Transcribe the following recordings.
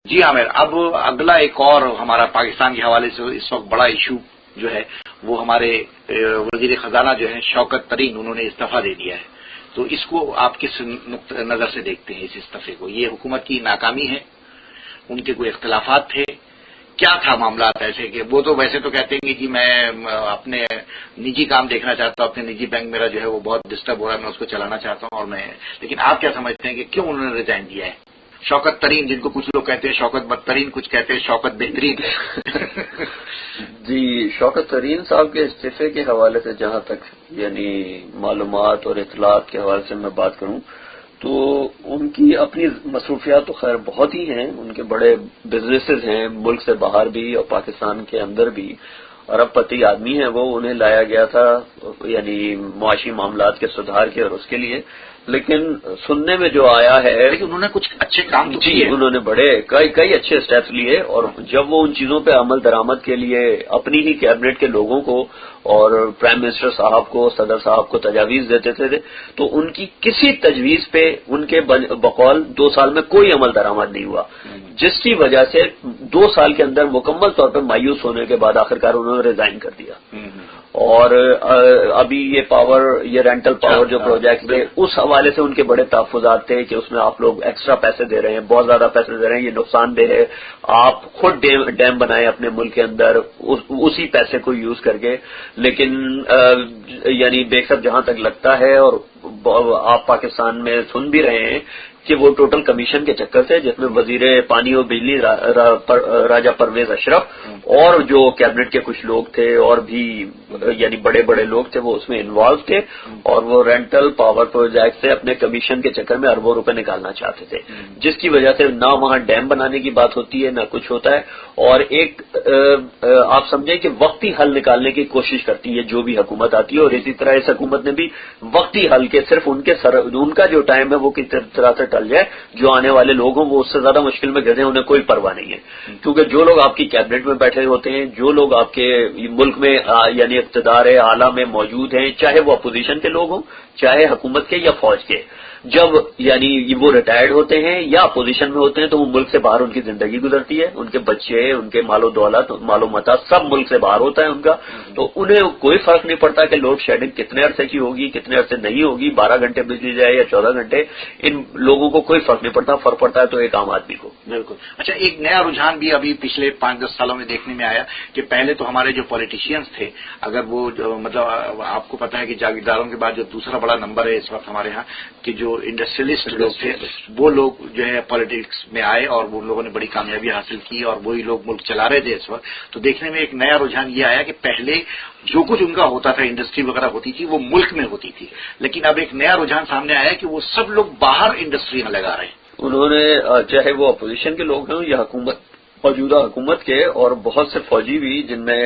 جی عامر، اب اگلا ایک اور ہمارا پاکستان کے حوالے سے اس وقت بڑا ایشو جو ہے وہ ہمارے وزیر خزانہ جو ہیں شوکت ترین، انہوں نے استعفیٰ دے دیا ہے. تو اس کو آپ کس نقطۂ نظر سے دیکھتے ہیں اس استعفے کو؟ یہ حکومت کی ناکامی ہے، ان کے کوئی اختلافات تھے، کیا تھا معاملات ایسے کہ وہ تو ویسے تو کہتے ہیں کہ جی میں اپنے نجی کام دیکھنا چاہتا ہوں، اپنے نجی بینک میرا جو ہے وہ بہت ڈسٹرب ہو رہا ہے، میں اس کو چلانا چاہتا ہوں، اور میں، لیکن آپ کیا سمجھتے ہیں کہ کیوں انہوں نے ریزائن دیا ہے؟ شوکت ترین، جن کو کچھ لوگ کہتے ہیں شوکت بدترین، کچھ کہتے ہیں شوکت بہترین. جی، شوکت ترین صاحب کے استعفے کے حوالے سے جہاں تک یعنی معلومات اور اطلاعات کے حوالے سے میں بات کروں تو ان کی اپنی مصروفیات تو خیر بہت ہی ہیں، ان کے بڑے بزنسز ہیں ملک سے باہر بھی اور پاکستان کے اندر بھی، ارب پتی آدمی ہیں وہ، انہیں لایا گیا تھا یعنی معاشی معاملات کے سدھار کے اور اس کے لیے. لیکن سننے میں جو آیا ہے، لیکن انہوں نے کچھ اچھے کام تو جی کیے، انہوں نے بڑے کئی اچھے اسٹیپس لیے، اور جب وہ ان چیزوں پہ عمل درآمد کے لیے اپنی ہی کیبنٹ کے لوگوں کو اور پرائم منسٹر صاحب کو، صدر صاحب کو تجاویز دیتے تھے تو ان کی کسی تجویز پہ ان کے بقول 2 سال میں کوئی عمل درآمد نہیں ہوا، جس کی وجہ سے 2 سال کے اندر مکمل طور پہ مایوس ہونے کے بعد آخرکار انہوں نے ریزائن کر دیا. اور ابھی یہ رینٹل پاور جو پروجیکٹ تھے اس حوالے سے ان کے بڑے تحفظات تھے کہ اس میں آپ لوگ ایکسٹرا پیسے دے رہے ہیں، بہت زیادہ پیسے دے رہے ہیں، یہ نقصان دہ ہے، آپ خود ڈیم بنائیں اپنے ملک کے اندر اسی پیسے کو یوز کر کے. لیکن یعنی بے شک جہاں تک لگتا ہے اور آپ پاکستان میں سن بھی رہے ہیں کہ وہ ٹوٹل کمیشن کے چکر سے، جس میں وزیر پانی اور بجلی راجہ پرویز اشرف اور جو کیبنٹ کے کچھ لوگ تھے اور بھی یعنی بڑے بڑے لوگ تھے وہ اس میں انوالو تھے، اور وہ رینٹل پاور پروجیکٹ سے اپنے کمیشن کے چکر میں اربوں روپے نکالنا چاہتے تھے، جس کی وجہ سے نہ وہاں ڈیم بنانے کی بات ہوتی ہے نہ کچھ ہوتا ہے. اور ایک آپ سمجھیں کہ وقتی حل نکالنے کی کوشش کرتی ہے جو بھی حکومت آتی ہے، اور اسی طرح اس حکومت نے بھی وقتی حل کے صرف ان کا جو ٹائم ہے وہ کس طرح سے ٹل جائے، جو آنے والے لوگ ہوں وہ اس سے زیادہ مشکل میں گر جائیں، انہیں کوئی پرواہ نہیں ہے. کیونکہ جو لوگ آپ کی کیبنٹ میں بیٹھے ہوتے ہیں، جو لوگ آپ کے ملک میں یعنی اقتدار اعلیٰ میں موجود ہیں، چاہے وہ اپوزیشن کے لوگ ہوں چاہے حکومت کے یا فوج کے، جب یعنی وہ ریٹائرڈ ہوتے ہیں یا اپوزیشن میں ہوتے ہیں تو وہ ملک سے باہر ان کی زندگی گزرتی ہے، ان کے بچے، ان کے مال و دولت، مال و متا سب ملک سے باہر ہوتا ہے ان کا. تو انہیں کوئی فرق نہیں پڑتا کہ لوڈ شیڈنگ کتنے عرصے کی ہوگی، کتنے عرصے نہیں ہوگی، 12 گھنٹے بجلی جائے یا 14 گھنٹے، ان لوگوں کو کوئی فرق نہیں پڑتا. فرق پڑتا ہے تو ایک عام آدمی کو. بالکل. اچھا، ایک نیا رجحان بھی ابھی پچھلے 5-10 سالوں میں دیکھنے میں آیا کہ پہلے تو ہمارے جو پولیٹیشینز تھے، اگر وہ مطلب آپ کو پتا ہے کہ جاگیرداروں کے بعد جو دوسرا بڑا نمبر ہے اس وقت ہمارے ہاں کہ جو انڈسٹریلسٹ لوگ تھے وہ لوگ جو ہے پالیٹکس میں آئے اور وہ لوگوں نے بڑی کامیابی حاصل کی اور وہی لوگ ملک چلا رہے تھے اس وقت. تو دیکھنے میں ایک نیا رجحان یہ آیا کہ پہلے جو کچھ ان کا ہوتا تھا، انڈسٹری وغیرہ ہوتی تھی وہ ملک میں ہوتی تھی، لیکن اب ایک نیا رجحان سامنے آیا کہ وہ سب لوگ باہر انڈسٹری میں لگا رہے ہیں. انہوں نے چاہے وہ اپوزیشن کے لوگ ہوں یا حکومت موجودہ حکومت کے، اور بہت سے فوجی بھی جن میں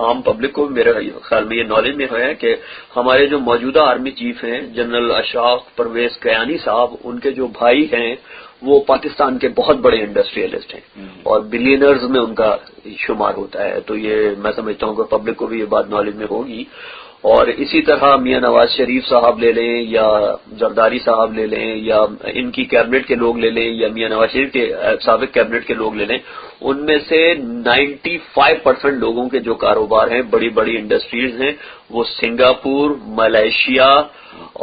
عام پبلک کو میرے خیال میں یہ نالج میں ہے کہ ہمارے جو موجودہ آرمی چیف ہیں جنرل اشفاق پرویز کیانی صاحب، ان کے جو بھائی ہیں وہ پاکستان کے بہت بڑے انڈسٹریلسٹ ہیں اور بلینرز میں ان کا شمار ہوتا ہے. تو یہ میں سمجھتا ہوں کہ پبلک کو بھی یہ بات نالج میں ہوگی. اور اسی طرح میاں نواز شریف صاحب لے لیں یا زرداری صاحب لے لیں یا ان کی کیبنٹ کے لوگ لے لیں یا میاں نواز شریف کے سابق کیبنٹ کے لوگ لے لیں، ان میں سے 95% لوگوں کے جو کاروبار ہیں، بڑی بڑی انڈسٹریز ہیں، وہ سنگاپور، ملائیشیا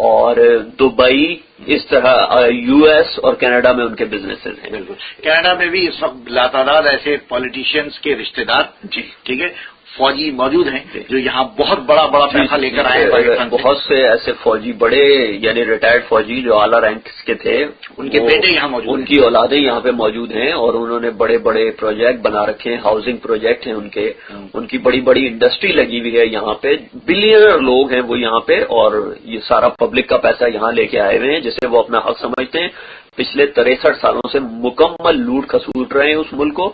اور دبئی، اس طرح یو ایس اور کینیڈا میں ان کے بزنسز ہیں. بالکل. کینیڈا میں بھی اس وقت لاتعداد ایسے پولیٹیشینز کے رشتہ دار، جی ٹھیک ہے، فوجی موجود ہیں جو یہاں بہت بڑا پیسہ لے کر آئے پاکستان. بہت سے ایسے فوجی بڑے یعنی ریٹائرڈ فوجی جو اعلیٰ رینکس کے تھے، ان کے بیٹے یہاں موجود، ان کی اولادیں یہاں پہ موجود ہیں اور انہوں نے بڑے بڑے پروجیکٹ بنا رکھے ہیں، ہاؤسنگ پروجیکٹ ہیں ان کی بڑی بڑی انڈسٹری لگی ہوئی ہے یہاں پہ. بلینئر لوگ ہیں وہ یہاں پہ، اور یہ سارا پبلک کا پیسہ یہاں لے کے آئے ہوئے ہیں جسے وہ اپنا حق سمجھتے ہیں. پچھلے 63 سالوں سے مکمل لوٹ کھسوٹ رہے ہیں اس ملک کو،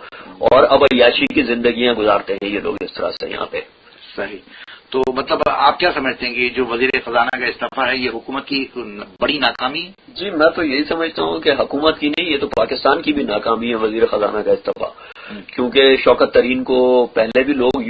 اور اب عیاشی کی زندگیاں گزارتے ہیں یہ لوگ اس طرح سے یہاں پہ. صحیح. تو مطلب آپ کیا سمجھتے ہیں کہ جو وزیر خزانہ کا استعفیٰ ہے یہ حکومت کی بڑی ناکامی؟ جی میں تو یہی سمجھتا ہوں کہ حکومت کی نہیں، یہ تو پاکستان کی بھی ناکامی ہے وزیر خزانہ کا استعفیٰ. کیونکہ شوکت ترین کو پہلے بھی لوگ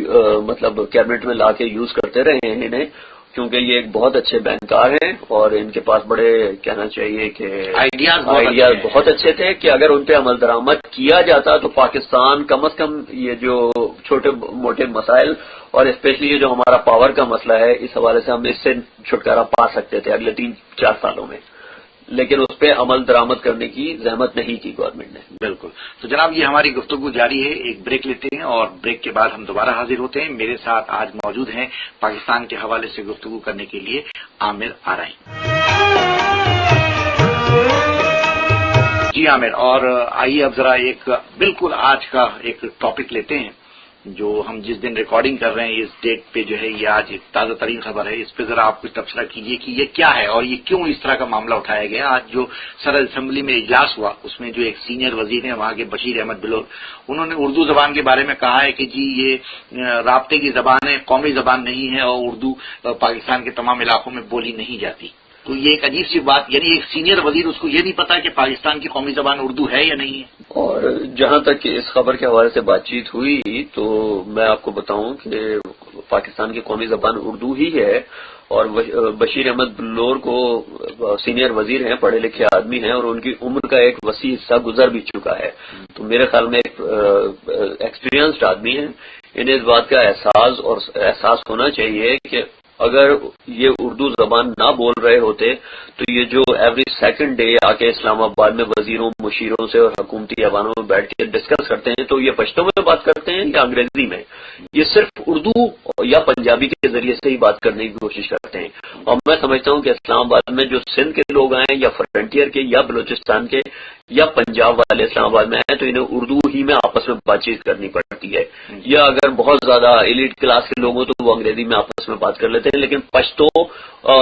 مطلب کیبنٹ میں لا کے یوز کرتے رہے ہیں انہیں، کیونکہ یہ ایک بہت اچھے بینکار ہیں اور ان کے پاس بڑے کہنا چاہیے کہ آئیڈیاز بہت اچھے تھے کہ اگر ان پہ عمل درآمد کیا جاتا تو پاکستان کم از کم یہ جو چھوٹے موٹے مسائل اور اسپیشلی یہ جو ہمارا پاور کا مسئلہ ہے اس حوالے سے ہم اس سے چھٹکارا پا سکتے تھے اگلے 3-4 سالوں میں، لیکن اس پہ عمل درآمد کرنے کی زحمت نہیں کی گورنمنٹ نے۔ بالکل۔ تو جناب یہ ہماری گفتگو جاری ہے، ایک بریک لیتے ہیں اور بریک کے بعد ہم دوبارہ حاضر ہوتے ہیں۔ میرے ساتھ آج موجود ہیں پاکستان کے حوالے سے گفتگو کرنے کے لیے عامر آرائی۔ جی عامر، اور آئیے اب ذرا ایک بالکل آج کا ایک ٹاپک لیتے ہیں جو ہم جس دن ریکارڈنگ کر رہے ہیں اس ڈیٹ پہ جو ہے یہ آج تازہ ترین خبر ہے، اس پہ ذرا آپ کچھ تبصرہ کیجیے کہ یہ کیا ہے اور یہ کیوں اس طرح کا معاملہ اٹھایا گیا۔ آج جو صدر اسمبلی میں اجلاس ہوا اس میں جو ایک سینئر وزیر ہیں وہاں کے بشیر احمد بلور، انہوں نے اردو زبان کے بارے میں کہا ہے کہ جی یہ رابطے کی زبان ہے، قومی زبان نہیں ہے اور اردو پاکستان کے تمام علاقوں میں بولی نہیں جاتی۔ تو یہ ایک عجیب سی بات، یعنی ایک سینئر وزیر اس کو یہ نہیں پتا کہ پاکستان کی قومی زبان اردو ہے یا نہیں ہے۔ اور جہاں تک اس خبر کے حوالے سے بات چیت ہوئی تو میں آپ کو بتاؤں کہ پاکستان کی قومی زبان اردو ہی ہے، اور بشیر احمد بلور کو سینئر وزیر ہیں، پڑھے لکھے آدمی ہیں اور ان کی عمر کا ایک وسیع حصہ گزر بھی چکا ہے، تو میرے خیال میں ایک ایکسپیرینسڈ آدمی ہیں، انہیں اس بات کا احساس ہونا چاہیے کہ اگر یہ اردو زبان نہ بول رہے ہوتے تو یہ جو ایوری سیکنڈ ڈے آ کے اسلام آباد میں وزیروں مشیروں سے اور حکومتی ایوانوں میں بیٹھ کے ڈسکس کرتے ہیں تو یہ پشتو میں بات کرتے ہیں یا انگریزی میں، یہ صرف اردو یا پنجابی کے ذریعے سے ہی بات کرنے کی کوشش کرتے ہیں۔ اور میں سمجھتا ہوں کہ اسلام آباد میں جو سندھ کے لوگ آئے یا فرنٹیئر کے یا بلوچستان کے یا پنجاب والے اسلام آباد میں آئے تو انہیں اردو ہی میں آپس میں بات چیت کرنی پڑتی ہے، یا اگر بہت زیادہ ایلیٹ کلاس کے لوگ ہوں تو وہ انگریزی میں آپس میں بات کر لیتے ہیں، لیکن پشتو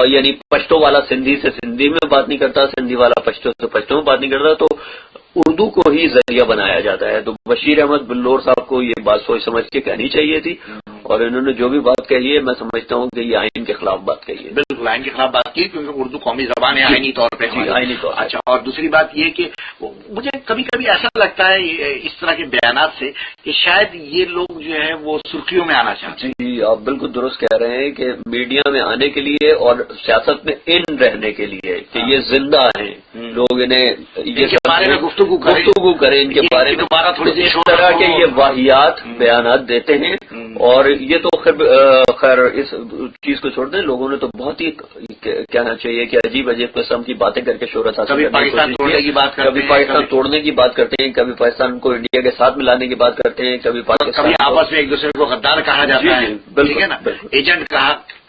یعنی پشتو والا سندھی سے سندھی میں بات نہیں کرتا، سندھی والا پشتو سے پشتو میں بات نہیں کرتا، تو اردو کو ہی ذریعہ بنایا جاتا ہے۔ تو بشیر احمد بلور صاحب کو یہ بات سوچ سمجھ کے کہنی چاہیے تھی، اور انہوں نے جو بھی بات کہی ہے میں سمجھتا ہوں کہ یہ آئین کے خلاف بات کہی ہے۔ بالکل آئین کے خلاف بات کی، کیونکہ اردو قومی زبان ہے آئینی طور پہ۔ آئینی طور پہ۔ اچھا، اور دوسری بات یہ کہ مجھے کبھی کبھی ایسا لگتا ہے اس طرح کے بیانات سے کہ شاید یہ لوگ جو ہے وہ سرخیوں میں آنا چاہتے ہیں۔ جی آپ بالکل درست کہہ رہے ہیں کہ میڈیا میں آنے کے لیے اور سیاست میں ان رہنے کے لیے کہ یہ زندہ ہیں، لوگ انہیں یہ بارے میں گفتگو کریں، ان کے بارے میں اس طرح کے یہ واحیات بیانات دیتے ہیں۔ اور یہ تو خیر اس چیز کو چھوڑ دیں، لوگوں نے تو بہت ہی کہنا چاہیے کہ عجیب قسم کی باتیں کر کے شہرت حاصل کرنے کی پاکستان توڑنے کی بات کرتے ہیں، کبھی پاکستان توڑنے کی بات کرتے ہیں، کبھی پاکستان کو انڈیا کے ساتھ ملانے کی بات کرتے ہیں، کبھی پاکستان آپس میں ایک دوسرے کو غدار کہا جاتا ہے، ٹھیک ہے نا، ایجنٹ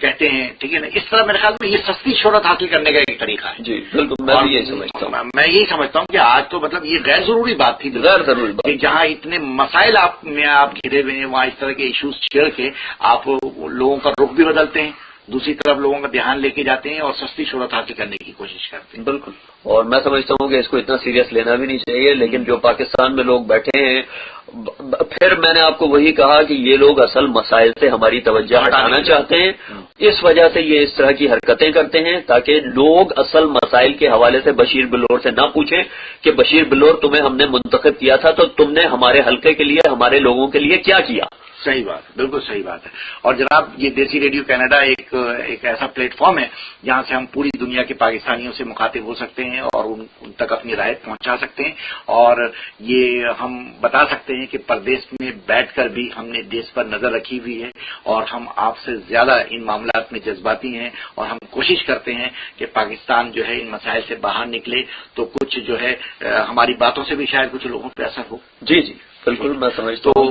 کہتے ہیں، ٹھیک ہے نا۔ اس طرح میرے خیال میں یہ سستی شہرت حاصل کرنے کا ایک طریقہ ہے۔ جی بالکل، میں بھی یہی سمجھتا ہوں۔ میں یہی سمجھتا ہوں کہ آج تو مطلب یہ غیر ضروری بات تھی، غیر ضروری بات، کہ جہاں اتنے مسائل آپ گھرے ہوئے ہیں وہاں اس طرح کے ایشوز چھیڑ کے آپ لوگوں کا رخ بھی بدلتے ہیں، دوسری طرف لوگوں کا دھیان لے کے جاتے ہیں اور سستی شہرت حاصل کرنے کی کوشش کرتے ہیں۔ بالکل، اور میں سمجھتا ہوں کہ اس کو اتنا سیریس لینا بھی نہیں چاہیے، لیکن جو پاکستان میں لوگ بیٹھے ہیں، پھر میں نے آپ کو وہی کہا کہ یہ لوگ اصل مسائل سے ہماری توجہ ہٹانا چاہتے ہیں، اس وجہ سے یہ اس طرح کی حرکتیں کرتے ہیں تاکہ لوگ اصل مسائل کے حوالے سے بشیر بلور سے نہ پوچھیں کہ بشیر بلور تمہیں ہم نے منتخب کیا تھا تو تم نے ہمارے حلقے کے لیے ہمارے لوگوں کے لیے کیا کیا۔ صحیح بات، بالکل صحیح بات ہے۔ اور جناب یہ دیسی ریڈیو کینیڈا ایک ایسا پلیٹ فارم ہے جہاں سے ہم پوری دنیا کے پاکستانیوں سے مخاطب ہو سکتے ہیں اور ان تک اپنی رائے پہنچا سکتے ہیں، اور یہ ہم بتا سکتے ہیں کہ پردیس میں بیٹھ کر بھی ہم نے دیس پر نظر رکھی ہوئی ہے اور ہم آپ سے زیادہ ان معاملات میں جذباتی ہیں، اور ہم کوشش کرتے ہیں کہ پاکستان جو ہے ان مسائل سے باہر نکلے تو کچھ جو ہے ہماری باتوں سے بھی شاید کچھ لوگوں پہ اثر ہو۔ جی جی بالکل، میں سمجھتا ہوں۔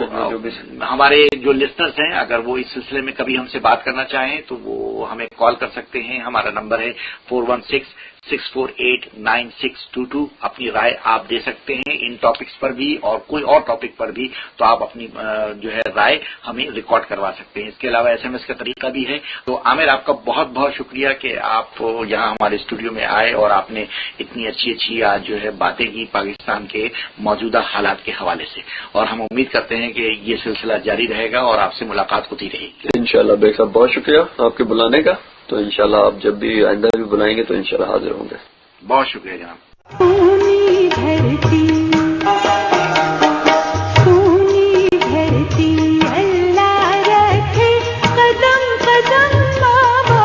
ہمارے جو لسنرز ہیں اگر وہ اس سلسلے میں کبھی ہم سے بات کرنا چاہیں تو وہ ہمیں کال کر سکتے ہیں، ہمارا نمبر ہے 4166489622۔ اپنی رائے آپ دے سکتے ہیں ان ٹاپکس پر بھی اور کوئی اور ٹاپک پر بھی، تو آپ اپنی جو ہے رائے ہمیں ریکارڈ کروا سکتے ہیں۔ اس کے علاوہ SMS کا طریقہ بھی ہے۔ تو عامر آپ کا بہت بہت شکریہ کہ آپ یہاں ہمارے اسٹوڈیو میں آئے اور آپ نے اتنی اچھی آج جو ہے باتیں کی پاکستان کے موجودہ حالات کے حوالے سے، اور ہم امید کرتے ہیں کہ یہ سلسلہ جاری رہے گا اور آپ سے ملاقات ہوتی رہے گی انشاءاللہ۔ بے صاحب بہت شکریہ آپ کے بلانے کا، تو انشاءاللہ آپ جب بھی آئندہ بھی بلائیں گے تو انشاءاللہ حاضر ہوں گے۔ بہت شکریہ جناب۔ اللہ رکھے قدم قدم بابا